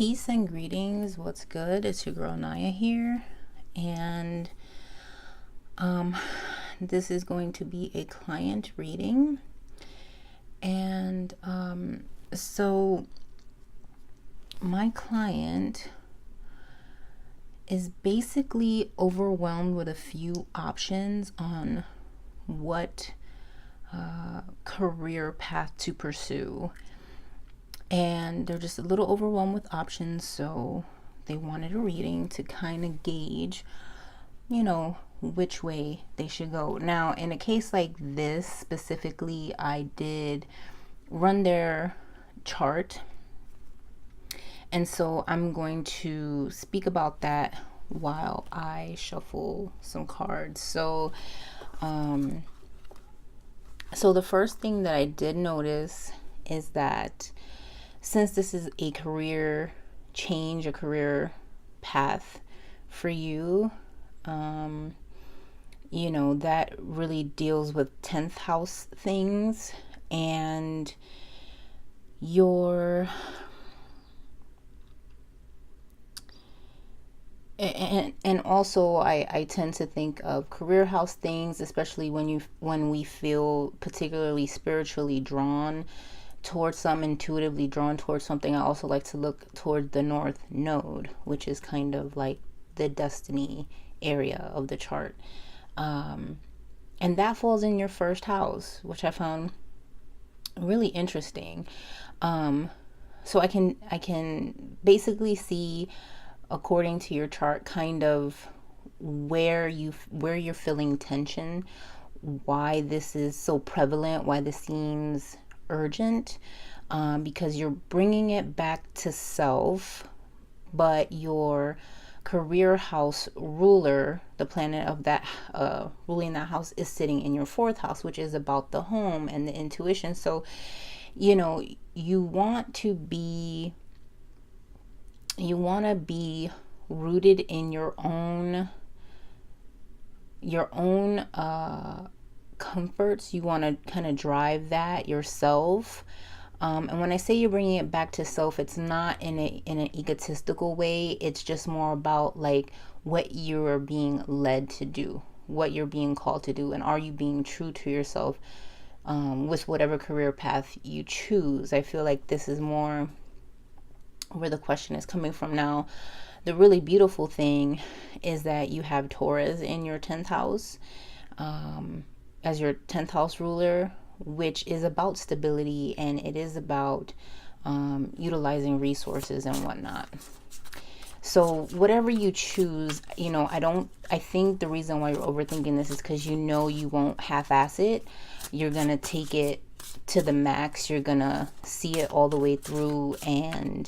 Peace and greetings. What's good? It's your girl Naya here, and this is going to be a client reading. And so my client is basically overwhelmed with a few options on what career path to pursue. And they're just a little overwhelmed with options, so they wanted a reading to kind of gauge, which way they should go. Now, in a case like this specifically, I did run their chart, and so I'm going to speak about that while I shuffle some cards. So the first thing that I did notice is that since this is a career change, a career path for you, that really deals with 10th house things, and and also I tend to think of career house things, especially when we feel particularly spiritually drawn towards something, intuitively drawn towards something. I also like to look toward the North Node, which is kind of like the destiny area of the chart. And that falls in your first house, which I found really interesting. So I can basically see, according to your chart, kind of where you're feeling tension, why this is so prevalent, why this seems urgent, because you're bringing it back to self, but your career house ruler, the planet of that ruling that house, is sitting in your fourth house, which is about the home and the intuition. So you want to be rooted in your own comforts. You want to kind of drive that yourself. And when I say you're bringing it back to self, it's not in an egotistical way. It's just more about like what you're being led to do, what you're being called to do, and are you being true to yourself with whatever career path you choose. I feel like this is more where the question is coming from. Now, the really beautiful thing is that you have Taurus in your 10th house as your 10th house ruler, which is about stability, and it is about utilizing resources and whatnot. So whatever you choose, I think the reason why you're overthinking this is because you won't half-ass it. You're gonna take it to the max. You're gonna see it all the way through and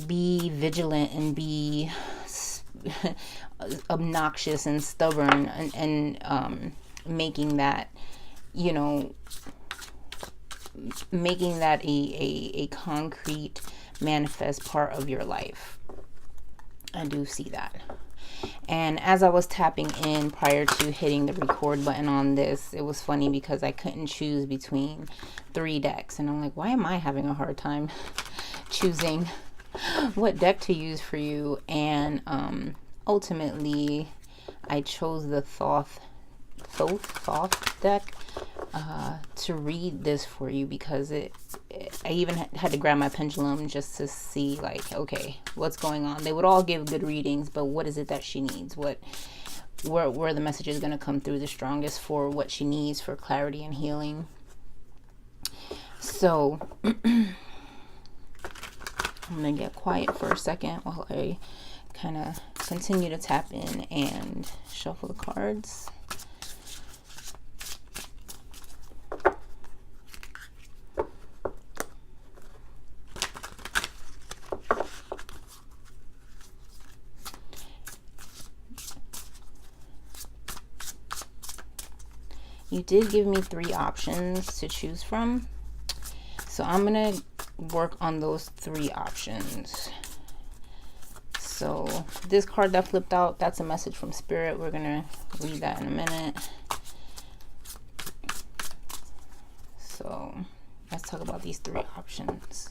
be vigilant and be obnoxious and stubborn, and making that a concrete manifest part of your life. I do see that. And as I was tapping in prior to hitting the record button on this, it was funny because I couldn't choose between 3 decks, and I'm like, why am I having a hard time choosing what deck to use for you? And ultimately I chose the Thoth deck to read this for you, because I even had to grab my pendulum just to see, like, okay, what's going on. They would all give good readings, but what is it that she needs? Where the message is going to come through the strongest for what she needs for clarity and healing. So I'm going to get quiet for a second while I kind of continue to tap in and shuffle the cards. You did give me 3 options to choose from, so I'm going to work on those 3 options. So this card that flipped out, that's a message from Spirit. We're going to read that in a minute. So let's talk about these 3 options.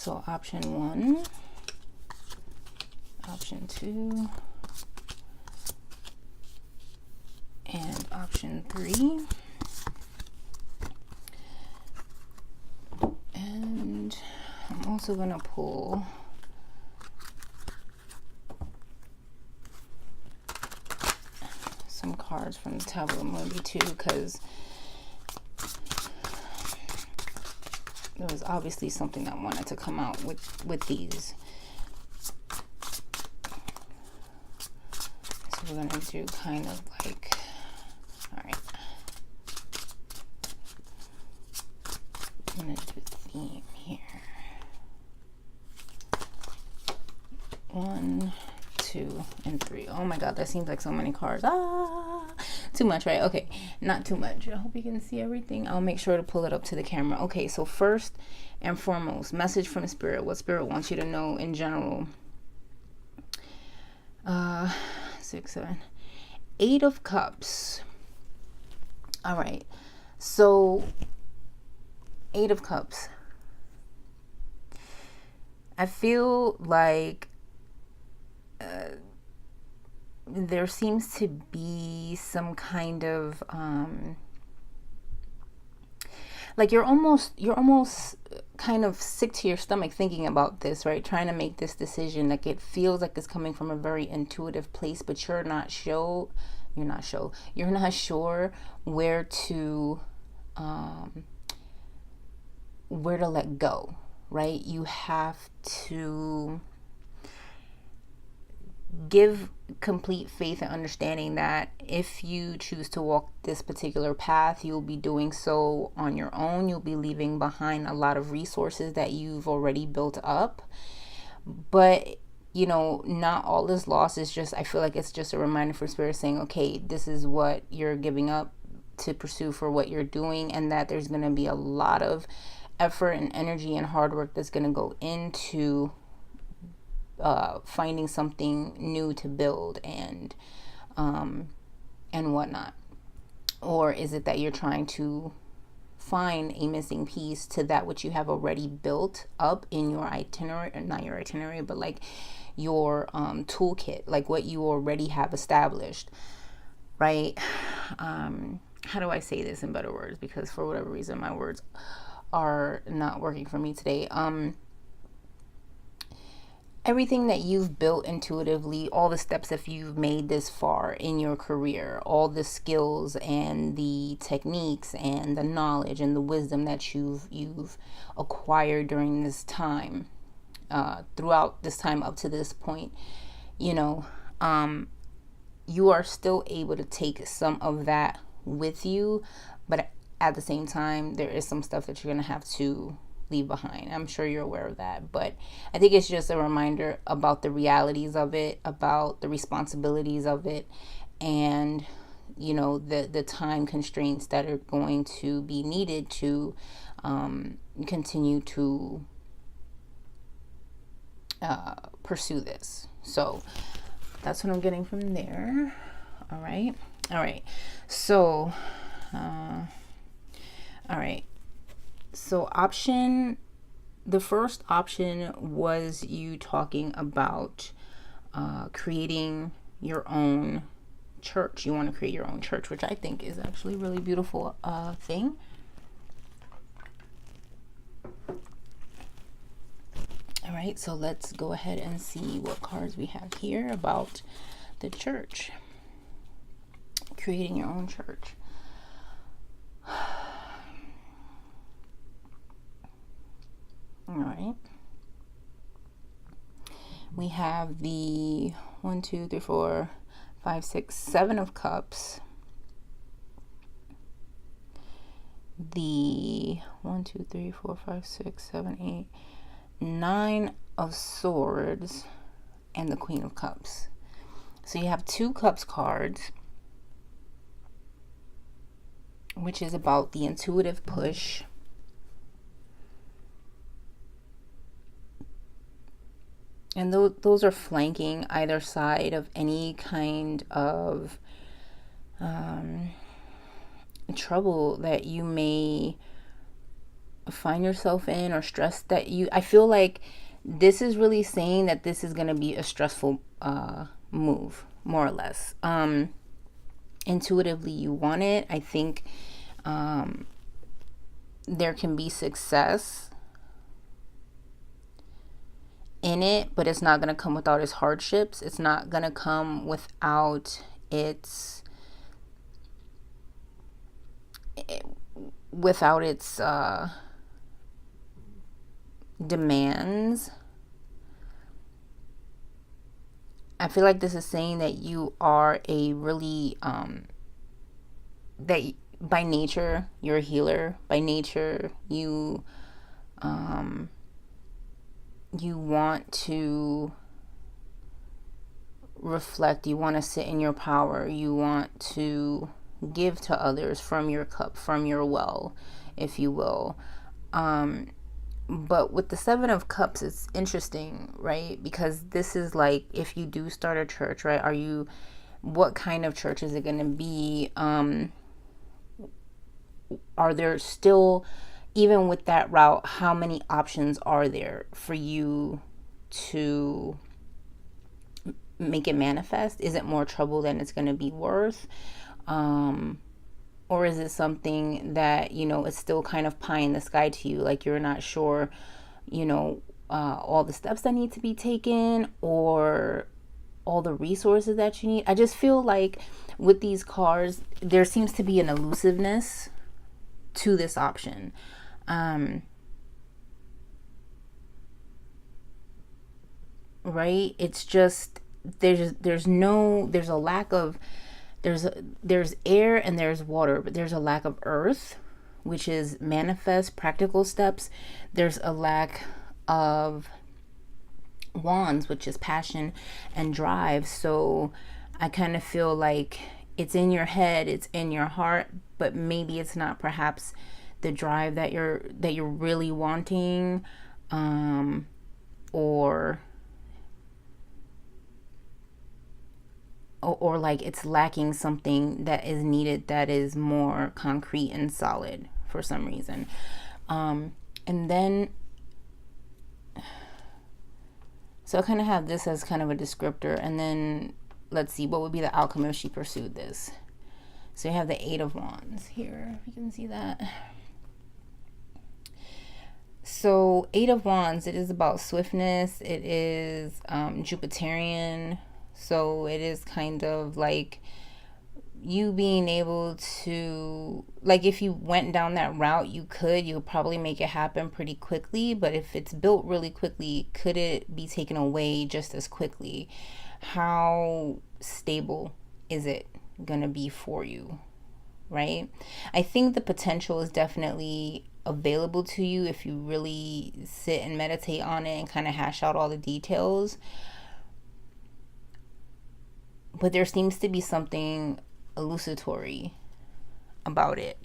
So option 1, option 2, and option 3. And I'm also going to pull some cards from the Tower of Movie too, because there was obviously something that wanted to come out with these. So we're going to do kind of like, all right, I'm going to do a theme here. 1, 2, and 3. Oh my god, that seems like so many cards. Too much, right? Okay, not too much. I hope you can see everything. I'll make sure to pull it up to the camera. Okay, so first and foremost, message from Spirit. What Spirit wants you to know in general. 6, 7, 8 of Cups. All right, so 8 of Cups. I feel like there seems to be some kind of like you're almost kind of sick to your stomach thinking about this, right? Trying to make this decision. Like it feels like it's coming from a very intuitive place, but you're not sure where to let go, right? You have to give complete faith and understanding that if you choose to walk this particular path, you'll be doing so on your own. You'll be leaving behind a lot of resources that you've already built up. But, you know, not all is lost. It's just, I feel like it's just a reminder for Spirit saying, okay, this is what you're giving up to pursue for what you're doing, and that there's going to be a lot of effort and energy and hard work that's going to go into finding something new to build and whatnot. Or is it that you're trying to find a missing piece to that which you have already built up in your itinerary, or not your itinerary, but like your toolkit, like what you already have established, right? How do I say this in better words? Because for whatever reason, my words are not working for me today. Everything that you've built intuitively, all the steps that you've made this far in your career, all the skills and the techniques and the knowledge and the wisdom that you've acquired during this time, throughout this time up to this point, you know, you are still able to take some of that with you, but at the same time, there is some stuff that you're going to have to leave behind. I'm sure you're aware of that, but I think it's just a reminder about the realities of it, about the responsibilities of it, and you know, the time constraints that are going to be needed to continue to pursue this. So that's what I'm getting from there. All right. So all right. So the first option was you talking about creating your own church. You want to create your own church, which I think is actually a really beautiful thing. All right, so let's go ahead and see what cards we have here about the church. Creating your own church. All right. We have the 1, 2, 3, 4, 5, 6, 7 of Cups. The 1, 2, 3, 4, 5, 6, 7, 8, 9 of Swords, and the Queen of Cups. So you have 2 Cups cards, which is about the intuitive push. And those are flanking either side of any kind of trouble that you may find yourself in, or stress that I feel like this is really saying that this is going to be a stressful move, more or less. Intuitively you want it. I think there can be success in it, but it's not going to come without its hardships. It's not going to come without its demands. I feel like this is saying that you are a really that by nature you're a healer. By nature you want to reflect, you want to sit in your power, you want to give to others from your cup, from your well, if you will. But with the Seven of Cups, it's interesting, right? Because this is like, if you do start a church, right? What kind of church is it going to be? Are there still, even with that route, how many options are there for you to make it manifest? Is it more trouble than it's going to be worth? Or is it something that, it's still kind of pie in the sky to you? Like you're not sure, all the steps that need to be taken, or all the resources that you need. I just feel like with these cards, there seems to be an elusiveness to this option. Right? It's just, there's a lack of, there's air and there's water, but there's a lack of earth, which is manifest, practical steps. There's a lack of wands, which is passion and drive. So I kind of feel like it's in your head, it's in your heart, but maybe it's not perhaps the drive that you're really wanting, or like it's lacking something that is needed, that is more concrete and solid for some reason. And then, so I kind of have this as kind of a descriptor, and then let's see what would be the outcome if she pursued this. So you have the Eight of Wands here, if you can see that. So Eight of Wands, it is about swiftness. It is Jupiterian. So it is kind of like you being able to, like if you went down that route, you'll probably make it happen pretty quickly. But if it's built really quickly, could it be taken away just as quickly? How stable is it gonna be for you, right? I think the potential is definitely available to you if you really sit and meditate on it and kind of hash out all the details. But there seems to be something elucidatory about it.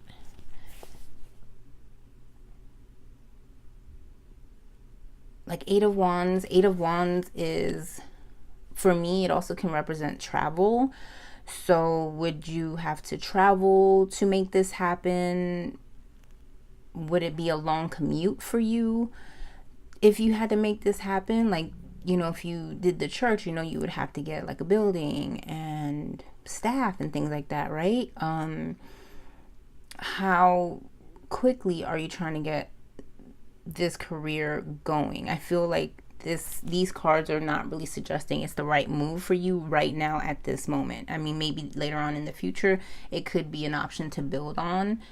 Like Eight of Wands is, for me, it also can represent travel. So would you have to travel to make this happen? Would it be a long commute for you if you had to make this happen? Like, if you did the church, you would have to get like a building and staff and things like that, right? How quickly are you trying to get this career going? I feel like these cards are not really suggesting it's the right move for you right now at this moment. I mean, maybe later on in the future, it could be an option to build on.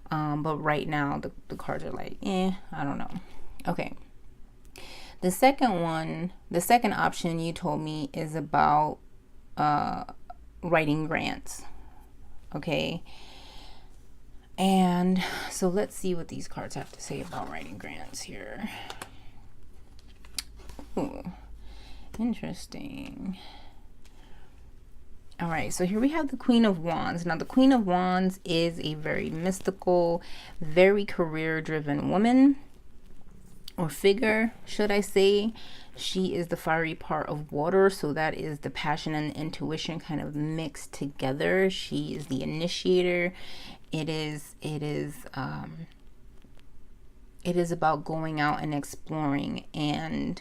But right now, the cards are like, I don't know. Okay. The second option you told me is about writing grants. Okay. And so let's see what these cards have to say about writing grants here. Ooh, interesting. All right, so here we have the Queen of Wands. Now, the Queen of Wands is a very mystical, very career-driven woman, or figure, should I say. She is the fiery part of water, so that is the passion and the intuition kind of mixed together. She is the initiator. It is it is about going out and exploring and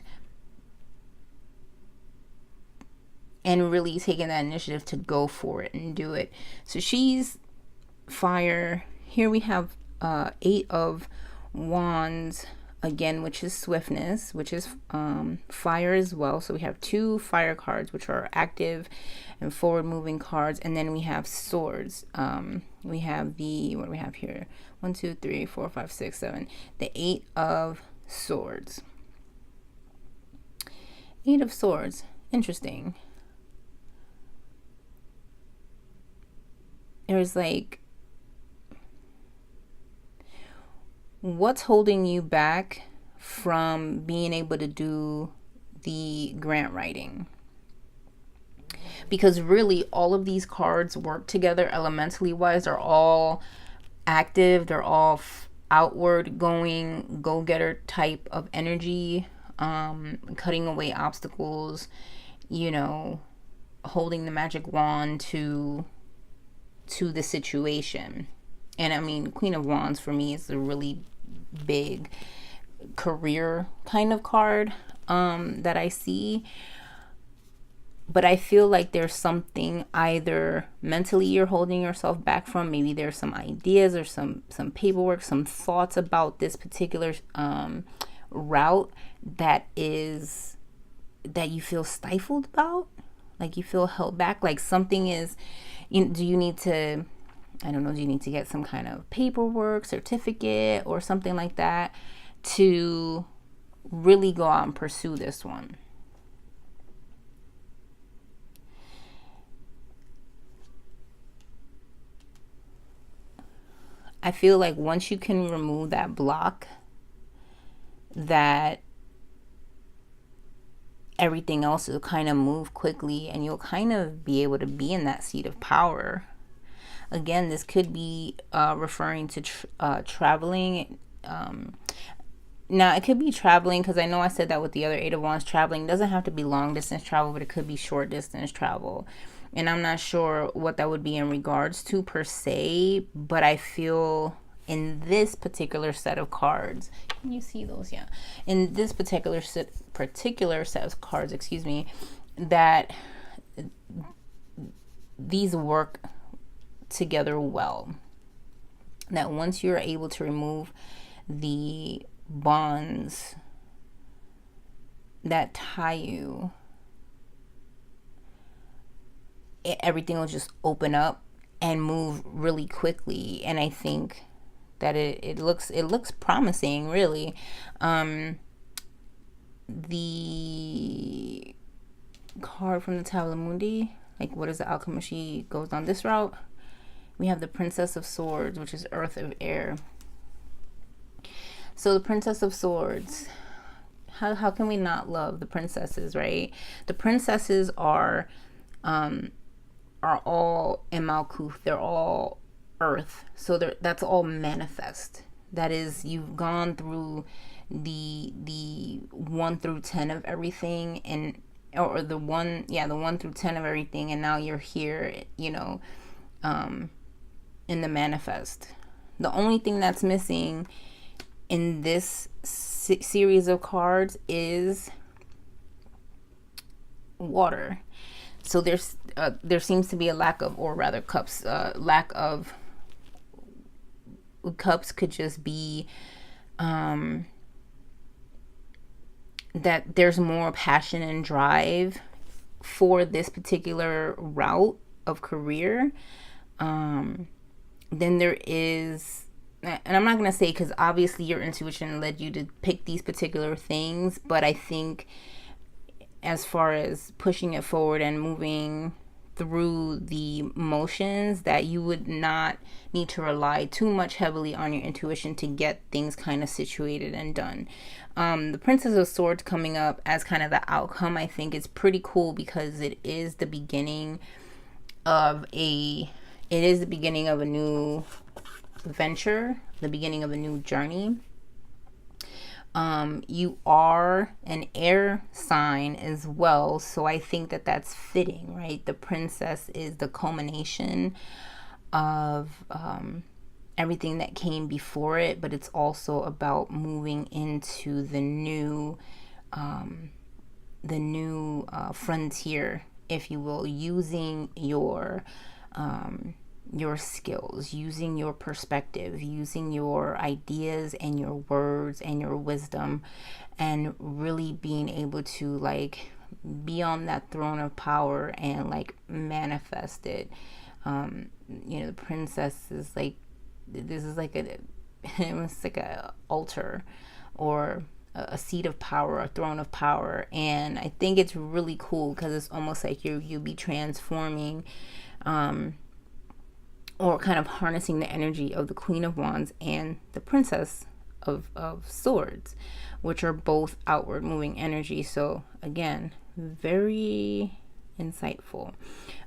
really taking that initiative to go for it and do it. So she's fire. Here we have 8 of wands again, which is swiftness, which is fire as well. So we have 2 fire cards, which are active and forward moving cards. And then we have swords. We have the, what do we have here? 1, 2, 3, 4, 5, 6, 7. The 8 of swords. 8 of swords. Interesting. There's like, what's holding you back from being able to do the grant writing? Because really all of these cards work together elementally wise. They're all active. They're all outward going, go-getter type of energy, cutting away obstacles, you know, holding the magic wand to the situation. And I mean, Queen of Wands for me is a really big career kind of card that I see. But I feel like there's something either mentally you're holding yourself back from. Maybe there's some ideas or some paperwork, some thoughts about this particular route that you feel stifled about, like you feel held back, like something is, do you need to, I don't know, do you need to get some kind of paperwork, certificate or something like that to really go out and pursue this one? I feel like once you can remove that block, that everything else will kind of move quickly and you'll kind of be able to be in that seat of power. Again, this could be referring to traveling. Now, it could be traveling, because I know I said that with the other 8 of Wands. Traveling doesn't have to be long distance travel, but it could be short distance travel. And I'm not sure what that would be in regards to per se, but I feel in this particular set of cards, can you see those? Yeah. In this particular set of cards, excuse me, that these work together well. That once you're able to remove the bonds that tie you, everything will just open up and move really quickly. And I think that it looks promising, really. The card from the Tabula Mundi, like, what is the outcome if she goes on this route? We have the Princess of Swords, which is Earth of Air. So the Princess of Swords, how can we not love the princesses, right? The princesses are all in Malkuth. They're all earth. So that's all manifest. That is, you've gone through the 1 through 10 of everything, and or the 1 through 10 of everything, and now you're here, you know, in the manifest. The only thing that's missing in this series of cards is water. So there seems to be a lack of, or rather cups, lack of cups could just be that there's more passion and drive for this particular route of career than there is. And I'm not going to say, because obviously your intuition led you to pick these particular things, but I think as far as pushing it forward and moving through the motions, that you would not need to rely too much heavily on your intuition to get things kind of situated and done. The Princess of Swords coming up as kind of the outcome, I think is pretty cool, because it is the beginning of a new venture, the beginning of a new journey. You are an air sign as well, so I think that that's fitting, right? The princess is the culmination of everything that came before it, but it's also about moving into the new frontier, if you will, using your skills, using your perspective, using your ideas and your words and your wisdom, and really being able to like be on that throne of power and like manifest it. The princess is like, this is like a it was like a altar or a seat of power, a throne of power. And I think it's really cool because it's almost like you be transforming, or kind of harnessing the energy of the Queen of Wands and the Princess of Swords, which are both outward moving energy. So again, very insightful.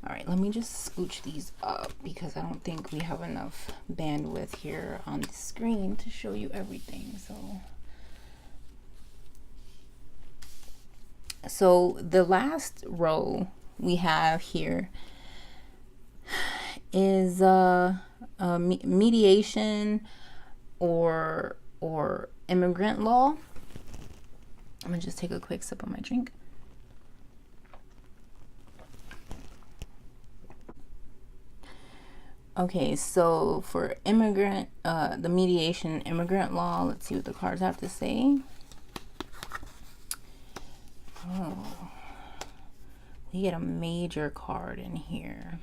All right, let me just scooch these up because I don't think we have enough bandwidth here on the screen to show you everything. So the last row we have here is mediation or immigrant law. I'm gonna just take a quick sip of my drink. Okay, so for the mediation immigrant law, let's see what the cards have to say. Oh, we get a major card in here.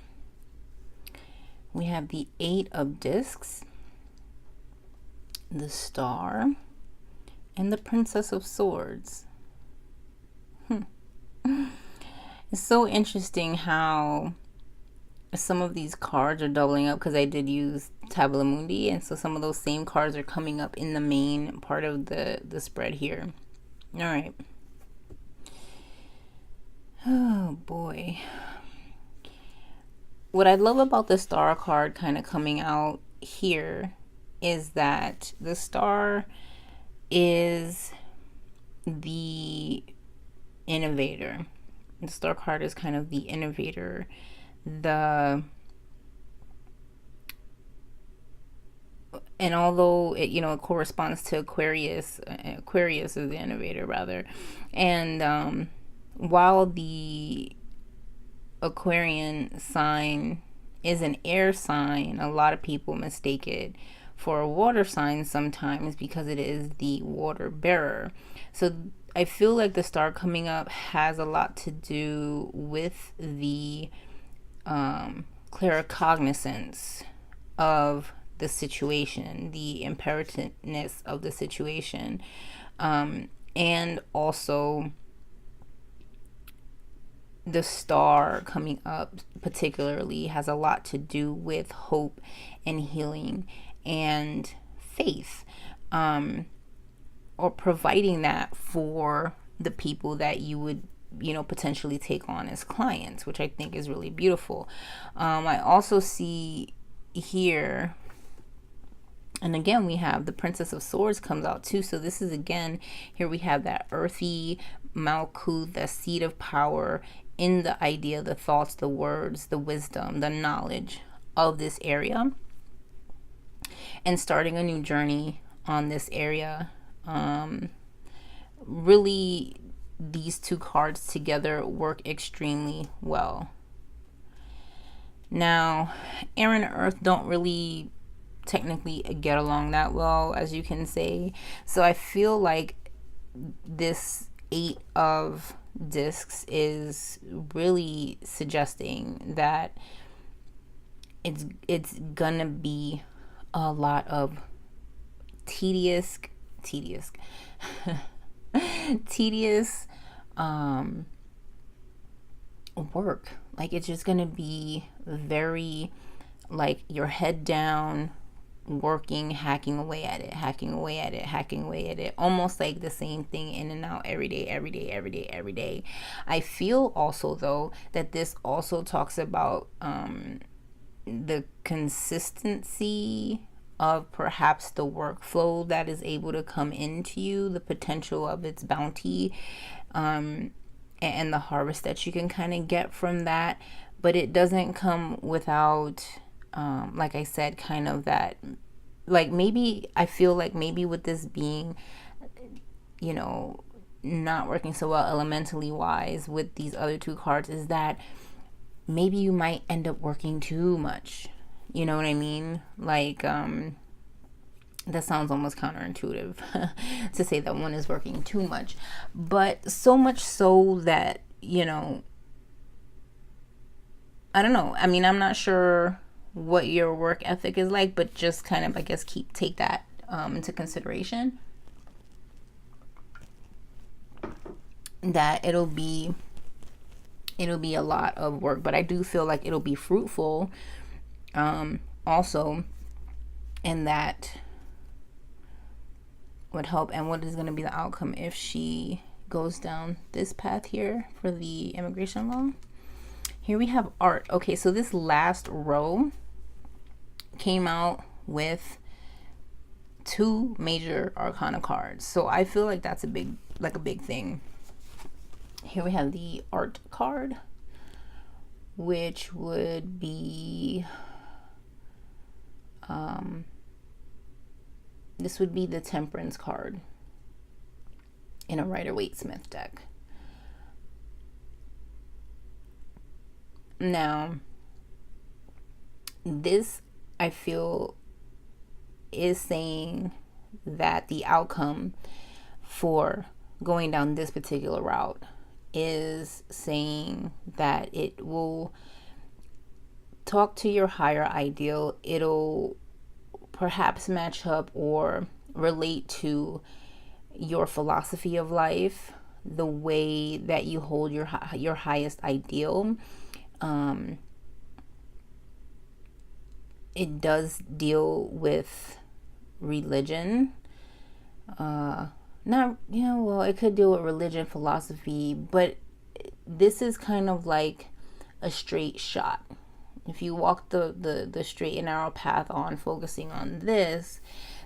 We have the 8 of discs, the Star, and the Princess of Swords. It's so interesting how some of these cards are doubling up, because I did use Tabula Mundi, and so some of those same cards are coming up in the main part of the spread here. All right. Oh boy. What I love about the Star card kind of coming out here is that the Star is the innovator. The Star card is kind of the innovator. And although it corresponds to Aquarius is the innovator rather, and while the Aquarian sign is an air sign, a lot of people mistake it for a water sign sometimes because it is the water bearer. So I feel like the Star coming up has a lot to do with the claircognizance of the situation, the imperativeness of the situation, and also the Star coming up particularly has a lot to do with hope and healing and faith, or providing that for the people that you would potentially take on as clients, which I think is really beautiful. I also see here, and again, we have the Princess of Swords comes out too. So this is, again, here we have that earthy Malkuth, the seed of power in the idea, the thoughts, the words, the wisdom, the knowledge of this area, and starting a new journey on this area. Really, these two cards together work extremely well. Now, air and earth don't really technically get along that well, as you can say. So I feel like this 8 of discs is really suggesting that it's gonna be a lot of tedious work. Like, it's just gonna be very, like, your head down, working, hacking away at it, almost like the same thing in and out every day. I feel also, though, that this also talks about the consistency of perhaps the workflow that is able to come into you, the potential of its bounty, and the harvest that you can kind of get from that. But it doesn't come without, like I said, kind of that like, maybe I feel like maybe with this being, you know, not working so well elementally wise with these other two cards, is that maybe you might end up working too much. You know what I mean? Like, that sounds almost counterintuitive to say that one is working too much, but so much so that, you know, I don't know. I mean, I'm not sure what your work ethic is like, but just kind of, I guess, take that into consideration. That it'll be a lot of work, but I do feel like it'll be fruitful, also, and that would help. And what is going to be the outcome if she goes down this path here for the immigration law? Here we have art. Okay, so this last row came out with 2 major arcana cards, so I feel like that's a big thing. Here we have the art card, which would be this would be the Temperance card in a Rider-Waite-Smith deck. Now, this, I feel, is saying that the outcome for going down this particular route is saying that it will talk to your higher ideal. It'll perhaps match up or relate to your philosophy of life, the way that you hold your highest ideal. It does deal with religion. Not, well, it could deal with religion, philosophy, but this is kind of like a straight shot. If you walk the straight and narrow path on focusing on this,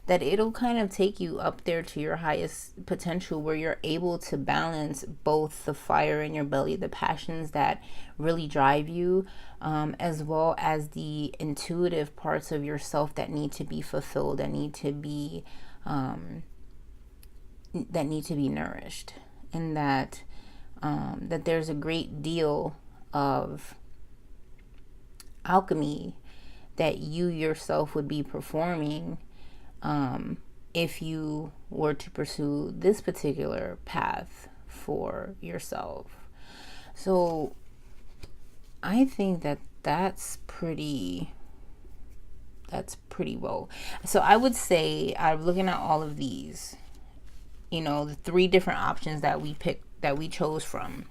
that it'll kind of take you up there to your highest potential, where you're able to balance both the fire in your belly, the passions that really drive you, as well as the intuitive parts of yourself that need to be fulfilled, that need to be nourished, and that there's a great deal of alchemy that you yourself would be performing if you were to pursue this particular path for yourself. So I think that that's pretty well. So I would say, I'm looking at all of these, the 3 different options that we chose from.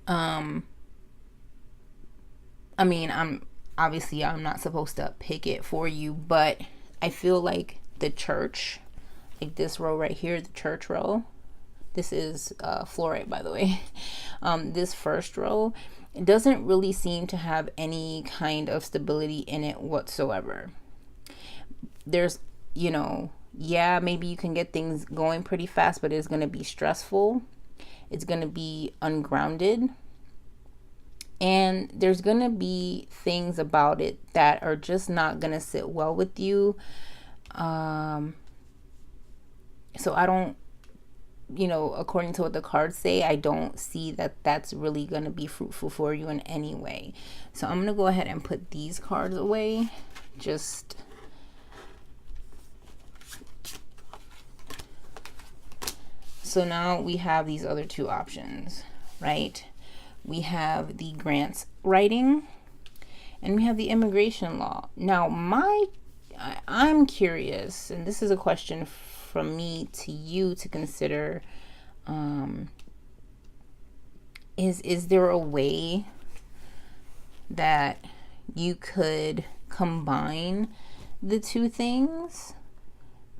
I mean, I'm not supposed to pick it for you, but I feel like the church, like this row right here, the church row, this is fluorite, by the way. This first row, it doesn't really seem to have any kind of stability in it whatsoever. There's, maybe you can get things going pretty fast, but it's going to be stressful. It's going to be ungrounded. And there's going to be things about it that are just not going to sit well with you. So I don't, according to what the cards say, I don't see that that's really going to be fruitful for you in any way. So I'm going to go ahead and put these cards away. So now we have these other 2 options, right? We have the grants writing, and we have the immigration law. Now, I'm curious, and this is a question from me to you to consider. Is there a way that you could combine the 2 things,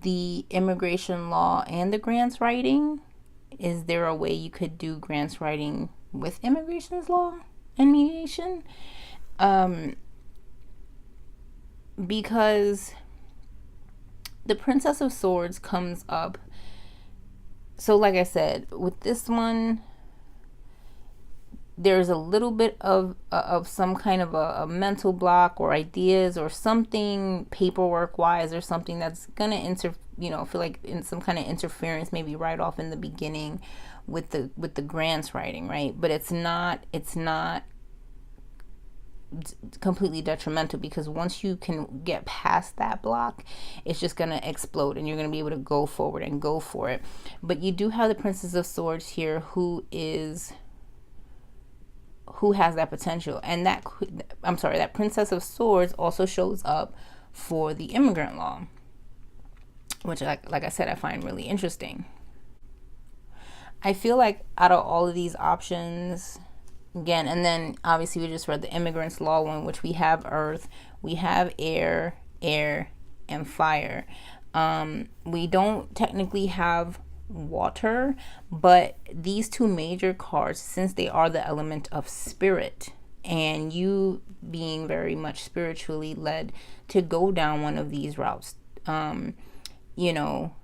the immigration law and the grants writing? Is there a way you could do grants writing with immigration's law and mediation? Because the Princess of Swords comes up. So like I said, with this one, there's a little bit of some kind of a mental block or ideas or something paperwork wise or something that's gonna feel like in some kind of interference maybe right off in the beginning with the grants writing, right? But it's not completely detrimental, because once you can get past that block, it's just going to explode and you're going to be able to go forward and go for it. But you do have the Princess of Swords here, who has that potential, and that Princess of Swords also shows up for the immigrant law, which like I said, I find really interesting. I feel like out of all of these options, again, and then obviously we just read the immigrants law one, which we have earth, we have air, and fire. We don't technically have water, but these two major cards, since they are the element of spirit, and you being very much spiritually led to go down one of these routes, you know,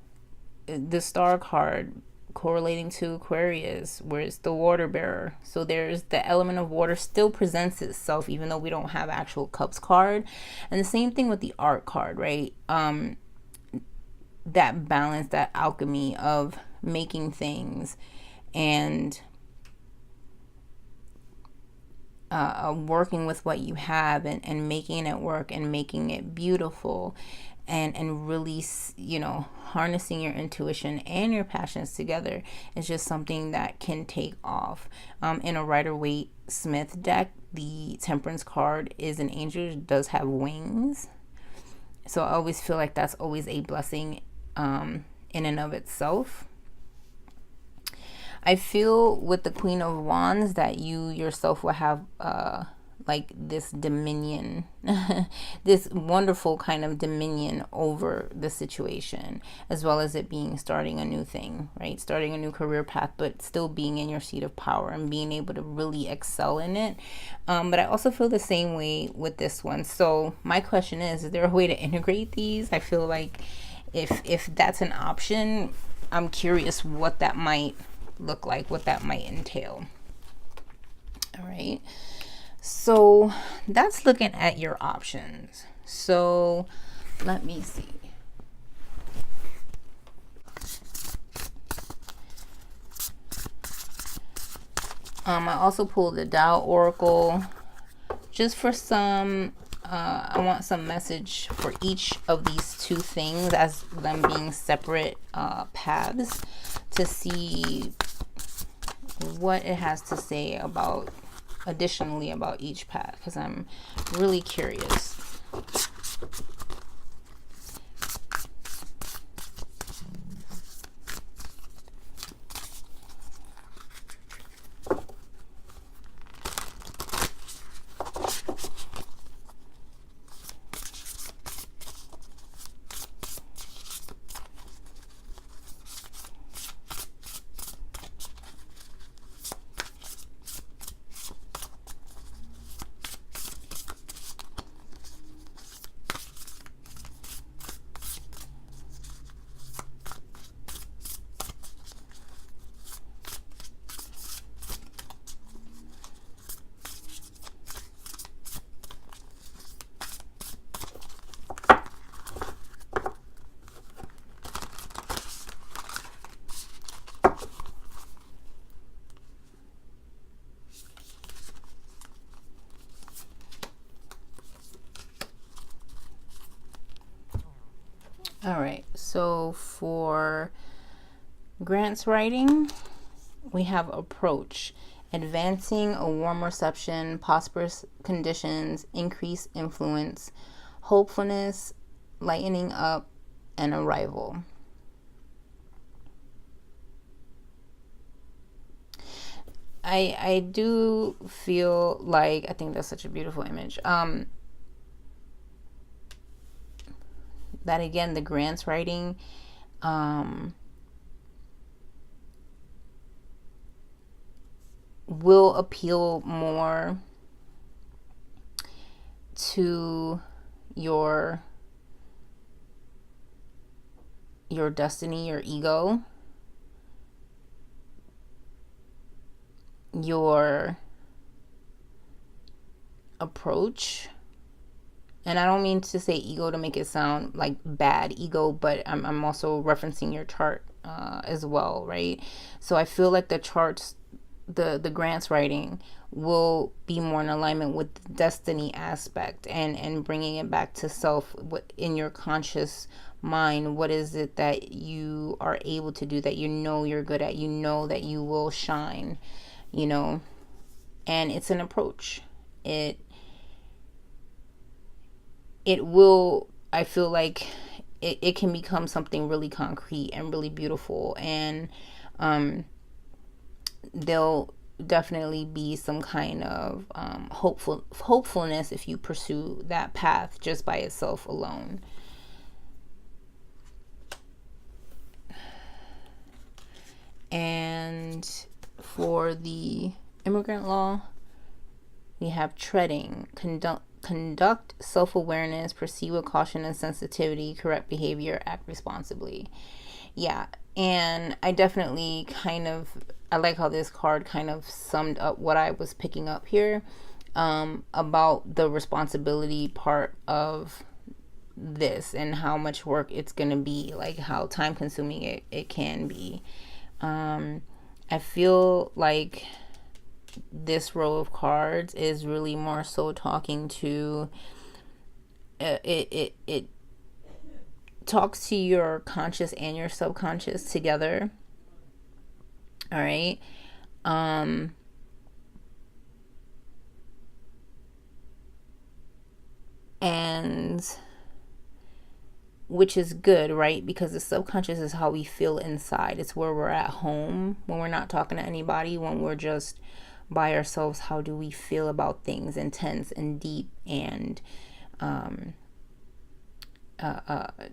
the star card correlating to Aquarius, where it's the water bearer. So there's the element of water still presents itself, even though we don't have actual cups card. And the same thing with the art card, right? That balance, that alchemy of making things and working with what you have, and making it work and making it beautiful, and really, harnessing your intuition and your passions together is just something that can take off. In a Rider-Waite Smith deck, the Temperance card is an angel, does have wings. So I always feel like that's always a blessing in and of itself. I feel with the Queen of Wands that you yourself will have like this dominion, this wonderful kind of dominion over the situation, as well as it being starting a new thing, right? Starting a new career path, but still being in your seat of power and being able to really excel in it. But I also feel the same way with this one. So my question is there a way to integrate these? I feel like if that's an option, I'm curious what that might look like, what that might entail. All right. So that's looking at your options. So let me see. I also pulled the Tao Oracle just for some, I want some message for each of these two things as them being separate paths, to see what it has to say about additionally about each path, because I'm really curious. All right, so for grants writing, we have approach, advancing a warm reception, prosperous conditions, increased influence, hopefulness, lightening up, and arrival. I do feel like, I think that's such a beautiful image. That again, the grants writing, will appeal more to your destiny, your ego, your approach, and I don't mean to say ego to make it sound like bad ego, but I'm also referencing your chart as well, right? So I feel like the charts, the grants writing will be more in alignment with the destiny aspect, and bringing it back to self in your conscious mind. What is it that you are able to do, that you know you're good at, you know that you will shine, you know? And it's an approach. It will, I feel like it can become something really concrete and really beautiful, and there'll definitely be some kind of hopefulness if you pursue that path just by itself alone. And for the immigrant law, we have treading, conduct self-awareness, proceed with caution and sensitivity, correct behavior, act responsibly. Yeah, and I definitely I like how this card kind of summed up what I was picking up here, about the responsibility part of this and how much work it's going to be, like how time consuming it can be. I feel like this row of cards is really more so talking to it talks to your conscious and your subconscious together. All right. And which is good, right? Because the subconscious is how we feel inside. It's where we're at home when we're not talking to anybody, when we're just by ourselves. How do we feel about things, intense and deep and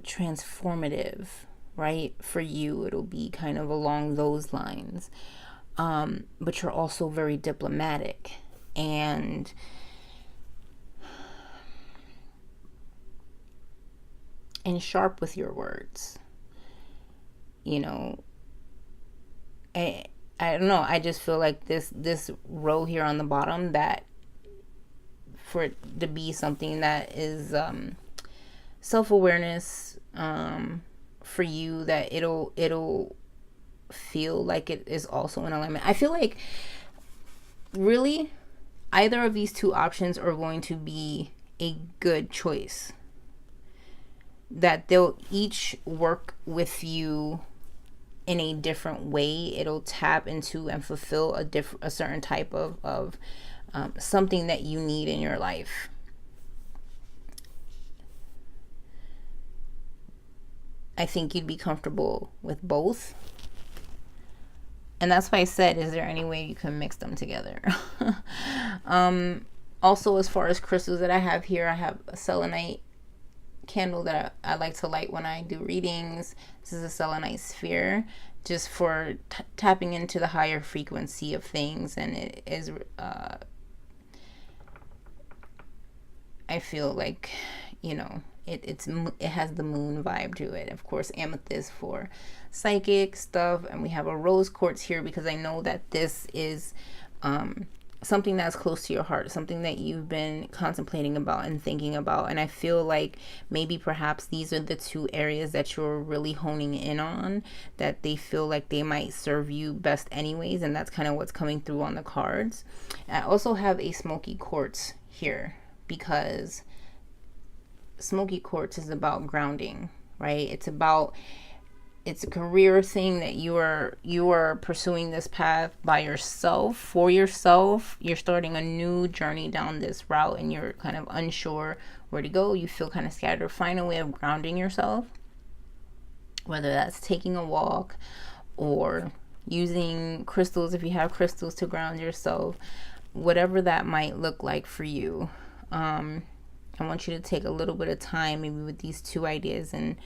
transformative, right? For you, it'll be kind of along those lines. But you're also very diplomatic and sharp with your words. You know, I don't know. I just feel like this row here on the bottom, that for it to be something that is self-awareness for you, that it'll feel like it is also in alignment. I feel like really either of these two options are going to be a good choice, that they'll each work with you in a different way. It'll tap into and fulfill a certain type of something that you need in your life. I think you'd be comfortable with both. And that's why I said, is there any way you can mix them together? Also, as far as crystals that I have here, I have a selenite candle that I like to light when I do readings. This is a selenite sphere, just for tapping into the higher frequency of things. And it is, I feel like, you know, it has the moon vibe to it. Of course, amethyst for psychic stuff, and we have a rose quartz here because I know that this is something that's close to your heart, something that you've been contemplating about and thinking about. And I feel like maybe perhaps these are the two areas that you're really honing in on, that they feel like they might serve you best anyways, and that's kind of what's coming through on the cards. I also have a smoky quartz here because smoky quartz is about grounding, right? It's a career thing that you are pursuing this path by yourself, for yourself. You're starting a new journey down this route and you're kind of unsure where to go. You feel kind of scattered. Find a way of grounding yourself, whether that's taking a walk or using crystals, if you have crystals, to ground yourself, whatever that might look like for you. I want you to take a little bit of time maybe with these two ideas and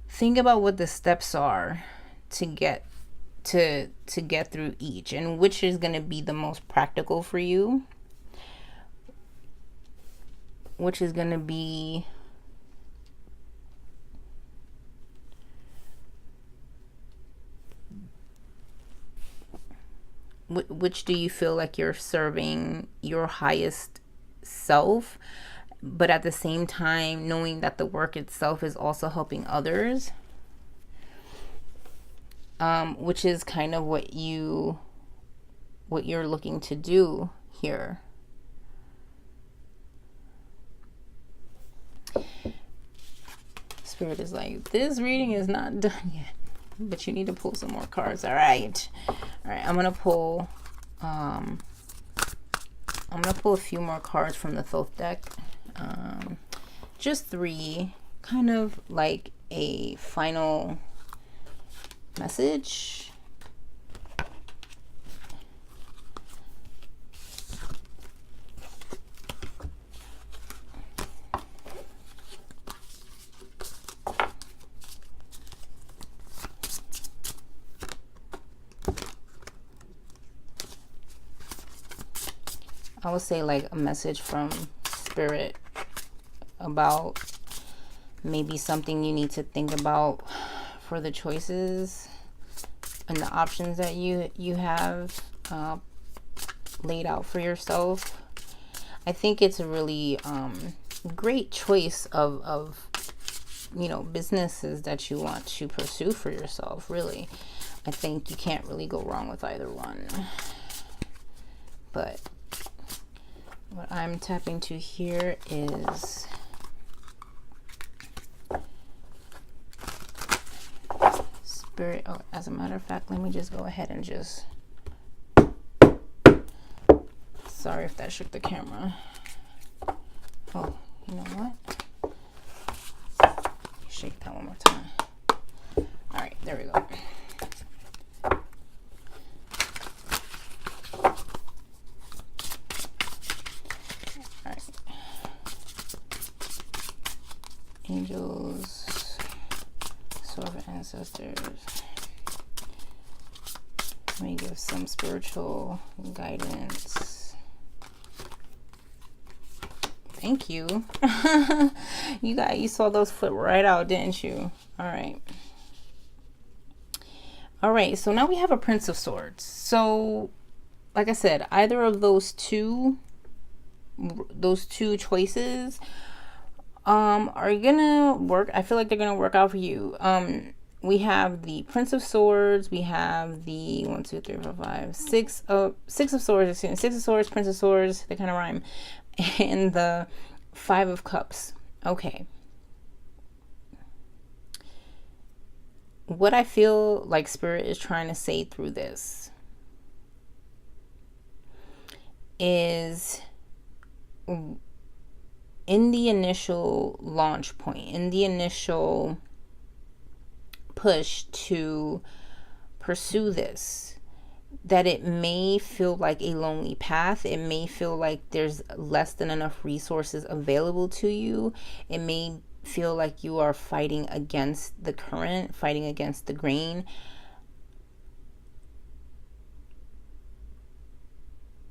think about what the steps are to get through each, and which is going to be the most practical for you, which is going to be which do you feel like you're serving your highest self, but at the same time knowing that the work itself is also helping others, which is kind of what you're looking to do here. Spirit is like, this reading is not done yet, but you need to pull some more cards. All right, I'm gonna pull a few more cards from the Thoth deck, just 3, kind of like a final message. I would say like a message from Spirit about maybe something you need to think about for the choices and the options that you have laid out for yourself. I think it's a really great choice of businesses that you want to pursue for yourself. Really, I think you can't really go wrong with either one. But what I'm tapping to here is Spirit. Oh, as a matter of fact, let me just go ahead and just, sorry if that shook the camera. Oh, you know what? Shake that one more time. All right, there we go. Angels, Sword of Ancestors. Let me give some spiritual guidance. Thank you. You saw those flip right out, didn't you? All right, so now we have a Prince of Swords. So, like I said, either of those two choices are gonna work. I feel like they're gonna work out for you. We have the Prince of Swords. We have the 1, 2, 3, 4, 5, 6 of Swords. Excuse me, 6 of Swords, Prince of Swords. They kind of rhyme. And the 5 of Cups. Okay. What I feel like Spirit is trying to say through this is, in the initial launch point, in the initial push to pursue this, that it may feel like a lonely path. It may feel like there's less than enough resources available to you. It may feel like you are fighting against the current, fighting against the grain.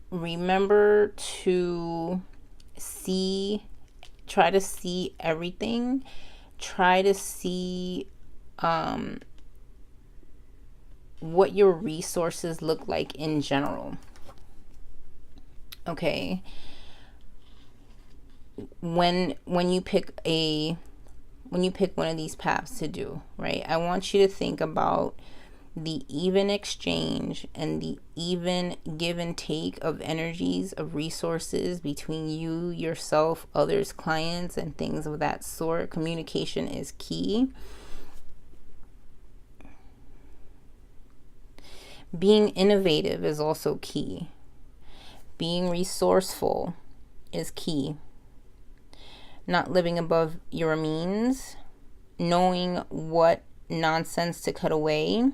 Remember to try to see everything. Try to see what your resources look like in general. Okay. When you pick one of these paths to do, right? I want you to think about the even exchange and the even give and take of energies, of resources between you, yourself, others, clients, and things of that sort. Communication is key. Being innovative is also key. Being resourceful is key. Not living above your means. Knowing what nonsense to cut away.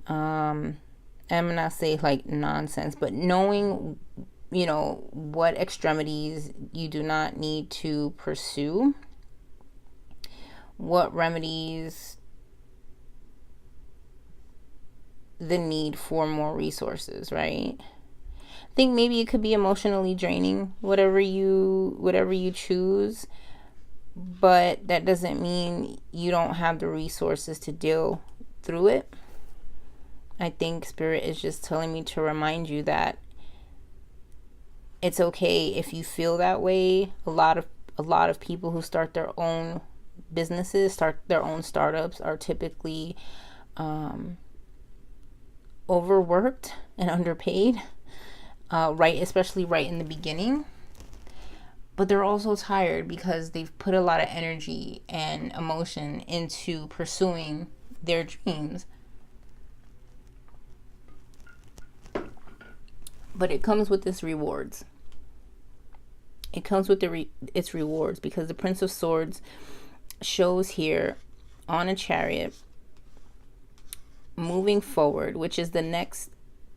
I'm not saying like nonsense, but knowing, what extremities you do not need to pursue. What remedies the need for more resources, right? I think maybe it could be emotionally draining, whatever you choose, but that doesn't mean you don't have the resources to deal through it. I think Spirit is just telling me to remind you that it's okay if you feel that way. A lot of people who start their own businesses, start their own startups, are typically overworked and underpaid, right, especially right in the beginning. But they're also tired because they've put a lot of energy and emotion into pursuing their dreams. But it comes with its rewards. It comes with its rewards, because the Prince of Swords shows here on a chariot moving forward, which is the next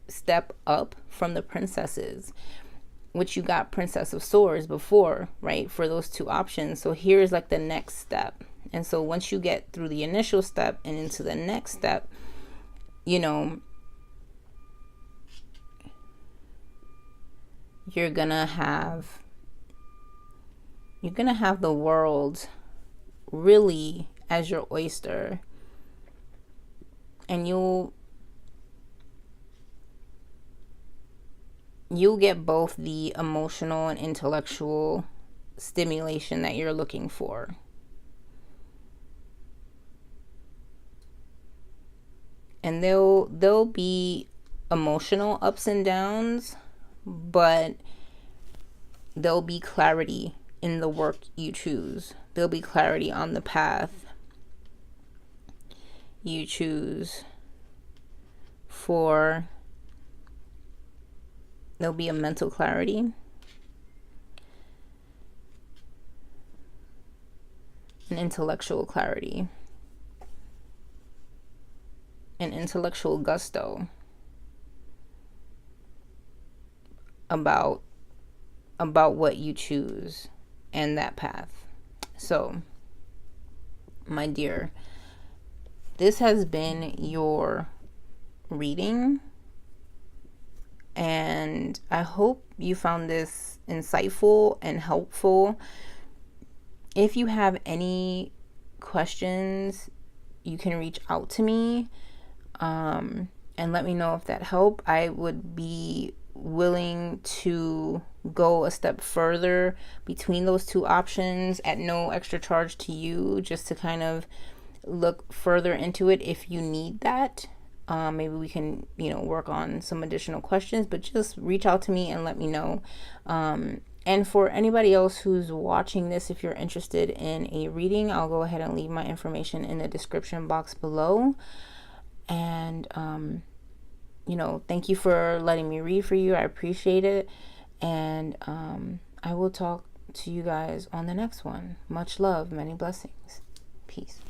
step up from the princesses, which you got Princess of Swords before, right, for those two options. So here's like the next step. And so once you get through the initial step and into the next step, you know, you're gonna have the world really as your oyster, and you'll get both the emotional and intellectual stimulation that you're looking for. And there'll be emotional ups and downs, but there'll be clarity in the work you choose. There'll be clarity on the path you choose for. There'll be a mental clarity, an intellectual clarity, an intellectual gusto about what you choose and that path. So, my dear, this has been your reading, and I hope you found this insightful and helpful. If you have any questions, you can reach out to me and let me know if that helped. I would be willing to go a step further between those two options at no extra charge to you, just to kind of look further into it if you need that. Maybe we can, work on some additional questions, but just reach out to me and let me know. And for anybody else who's watching this, if you're interested in a reading, I'll go ahead and leave my information in the description box below. And, thank you for letting me read for you. I appreciate it. And I will talk to you guys on the next one. Much love, many blessings. Peace.